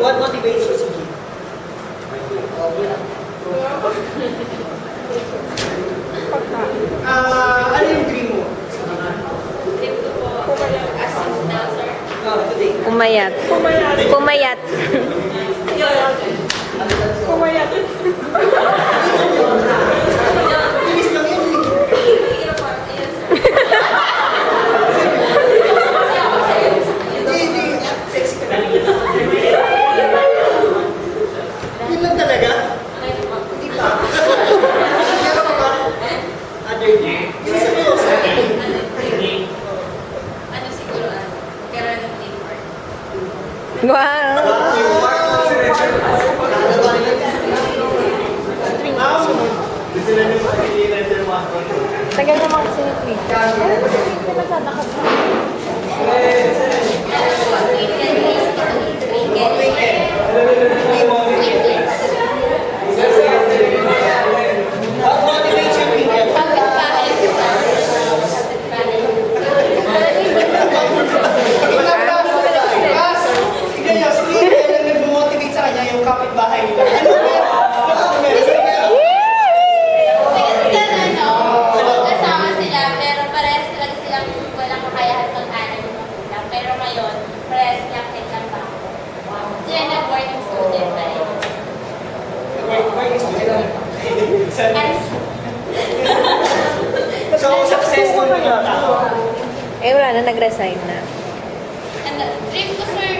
What motivates you, sige? Ano yung dream mo? Dream ko po as a dancer. Today? Pumayat. Pumayat. Pumayat. Bilis lang yun. Hindi. Sexy ka na. Yun lang talaga? Hindi pa. Meron ka ba? Other day? Yung sa mga sa Ano siguro, magkaroon ng teamwork. Wow. Tagal naman kasi ni Tweet. Hindi na sana ka. What motivates you, Miguel? Tignan niyo, si Miguel ang nag-motivate sa kanya yung kapitbahay nila. Ano Minsan kasama sila, pero parehas talaga silang walang kakayahan mag-aral ng magulang. Pero ngayon, parehas niya kitang bako. Sila nag-working student na rin. So, successful na nga ako. Eh, wala na. Nag-resign na. Ano, dream ko sir,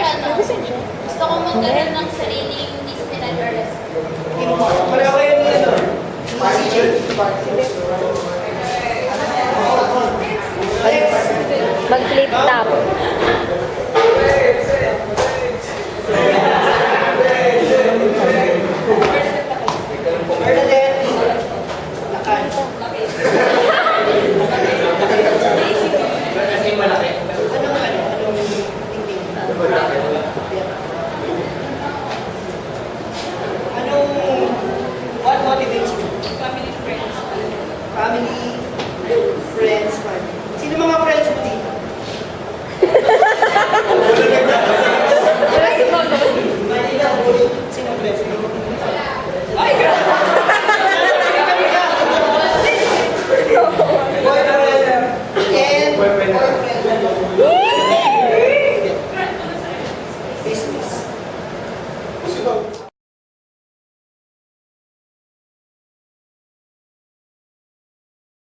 gusto ko magkaroon ng sariling Disneyland or restaurant. Pareho kayo ni ano? Mag-flip top.